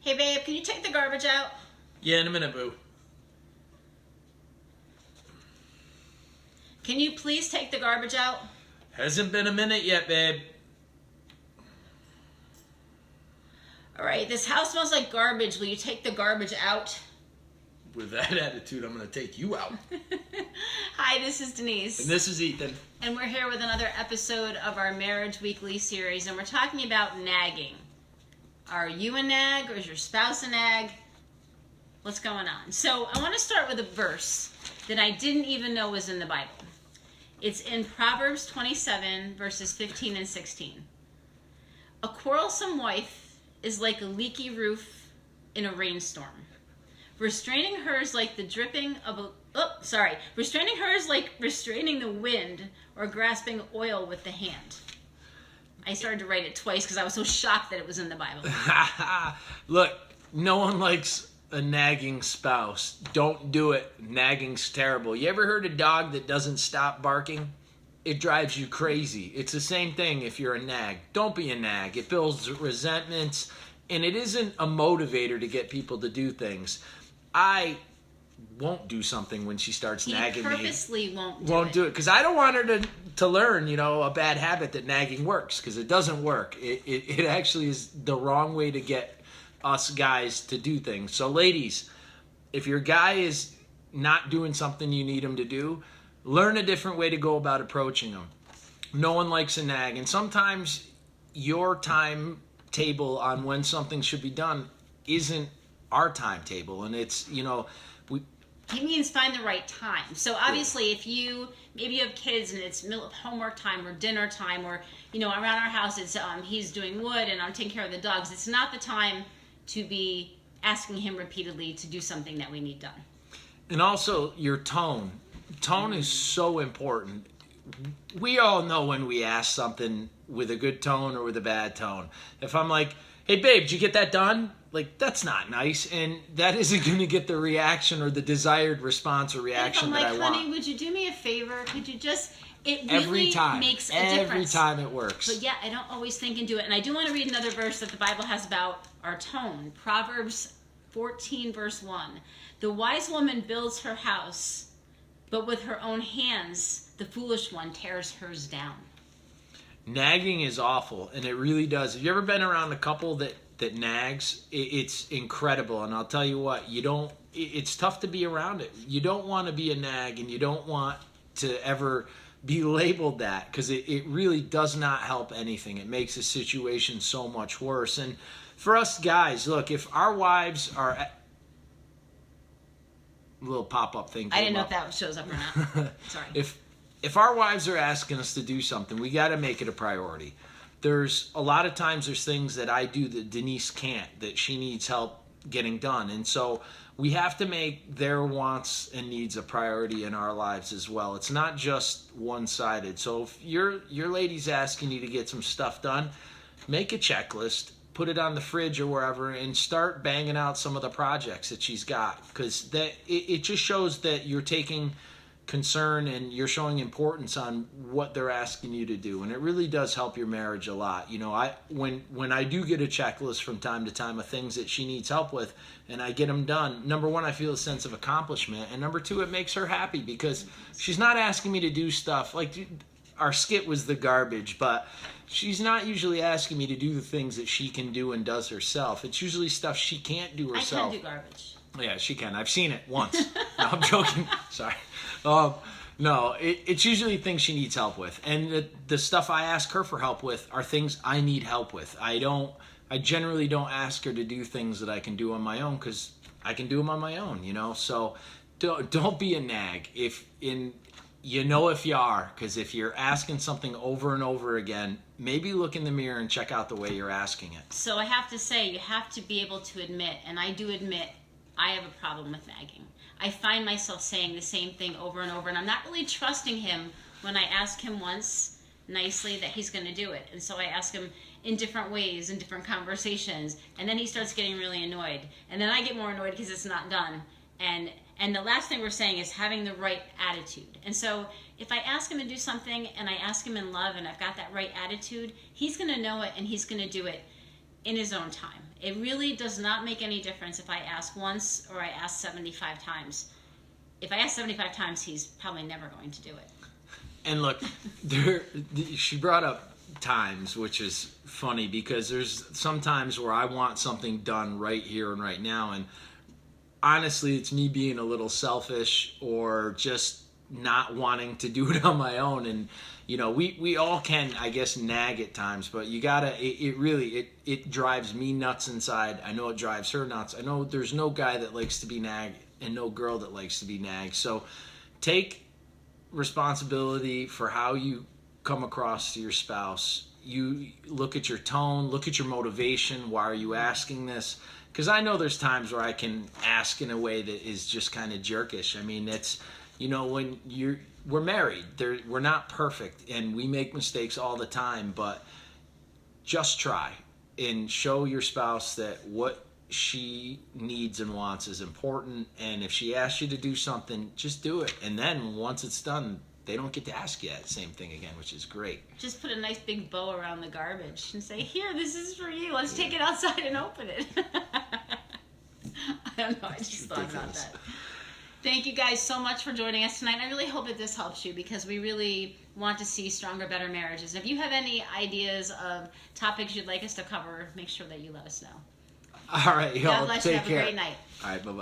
Hey babe, can you take the garbage out? Yeah, in a minute, boo. Can you please take the garbage out? Hasn't been a minute yet, babe. All right, this house smells like garbage. Will you take the garbage out? With that attitude, I'm going to take you out. Hi, this is Denise. And this is Ethan. And we're here with another episode of our Marriage Weekly series, and we're talking about nagging. Are you a nag or is your spouse a nag? What's going on? So I want to start with a verse that I didn't even know was in the Bible. It's in Proverbs 27, verses 15 and 16. A quarrelsome wife is like a leaky roof in a rainstorm. Restraining her is like the dripping of a... Restraining her is like restraining the wind or grasping oil with the hand. I started to write it twice because I was so shocked that it was in the Bible. Look, no one likes a nagging spouse. Don't do it. Nagging's terrible. You ever heard a dog that doesn't stop barking? It drives you crazy. It's the same thing if you're a nag. Don't be a nag. It builds resentments, and it isn't a motivator to get people to do things. I won't do something when she starts nagging me. He purposely won't do it because I don't want her to learn, a bad habit that nagging works, because it doesn't work. It actually is the wrong way to get us guys to do things. So ladies, if your guy is not doing something you need him to do, learn a different way to go about approaching him. No one likes a nag, and sometimes your timetable on when something should be done isn't our timetable, and it's, He means find the right time. So obviously, if maybe you have kids and it's homework time or dinner time, or around our house it's he's doing wood and I'm taking care of the dogs. It's not the time to be asking him repeatedly to do something that we need done. And also your tone. Tone is so important. We all know when we ask something with a good tone or with a bad tone. If I'm like, "Hey babe, did you get that done?" Like, that's not nice, and that isn't going to get the reaction or the desired response or reaction that I want. Honey, would you do me a favor? Could you just... It really makes a difference. Every time it works. But yeah, I don't always think and do it. And I do want to read another verse that the Bible has about our tone. Proverbs 14, verse 1. The wise woman builds her house, but with her own hands, the foolish one tears hers down. Nagging is awful, and it really does. Have you ever been around a couple that nags? It's incredible, and I'll tell you what, it's tough to be around it. You don't want to be a nag, and you don't want to ever be labeled that, because it really does not help anything. It makes the situation so much worse. And for us guys, look, if our wives are... A little pop-up thing. I didn't know if that shows up or not. Sorry. If our wives are asking us to do something, we got to make it a priority. There's a lot of times there's things that I do that Denise can't, that she needs help getting done. And so we have to make their wants and needs a priority in our lives as well. It's not just one-sided. So if your lady's asking you to get some stuff done, make a checklist, put it on the fridge or wherever, and start banging out some of the projects that she's got. Because it just shows that you're taking concern and you're showing importance on what they're asking you to do, and it really does help your marriage a lot. When I do get a checklist from time to time of things that she needs help with, and I get them done, number one, I feel a sense of accomplishment, and number two, it makes her happy because she's not asking me to do stuff like our skit was the garbage, but she's not usually asking me to do the things that she can do and does herself. It's usually stuff she can't do herself. I can do garbage. Yeah, she can. I've seen it once. No, I'm joking. Sorry. No, it's usually things she needs help with. And the stuff I ask her for help with are things I need help with. I generally don't ask her to do things that I can do on my own because I can do them on my own, So don't be a nag. If you are, because if you're asking something over and over again, maybe look in the mirror and check out the way you're asking it. So I have to say, you have to be able to admit, and I do admit, I have a problem with nagging. I find myself saying the same thing over and over, and I'm not really trusting him when I ask him once nicely that he's going to do it. And so I ask him in different ways, in different conversations, and then he starts getting really annoyed. And then I get more annoyed because it's not done. And the last thing we're saying is having the right attitude. And so if I ask him to do something and I ask him in love and I've got that right attitude, he's going to know it and he's going to do it in his own time. It really does not make any difference if I ask once or I ask 75 times. If I ask 75 times, he's probably never going to do it. And look, she brought up times, which is funny because there's some times where I want something done right here and right now, and honestly, it's me being a little selfish or just not wanting to do it on my own. And you know, we all can, I guess, nag at times, but you gotta, it really drives me nuts inside. I know it drives her nuts. I know there's no guy that likes to be nagged and no girl that likes to be nagged. So take responsibility for how you come across to your spouse. You look at your tone, look at your motivation. Why are you asking this? Because I know there's times where I can ask in a way that is just kind of jerkish. I mean, it's, you know, when we're married, we're not perfect and we make mistakes all the time, but just try and show your spouse that what she needs and wants is important. And if she asks you to do something, just do it. And then once it's done, they don't get to ask you that same thing again, which is great. Just put a nice big bow around the garbage and say, here, this is for you. Let's take it outside and open it. I don't know. I just thought about that. Thank you guys so much for joining us tonight. I really hope that this helps you because we really want to see stronger, better marriages. And if you have any ideas of topics you'd like us to cover, make sure that you let us know. All right, y'all. God bless you. Take Have care. a great night. All right, bye-bye.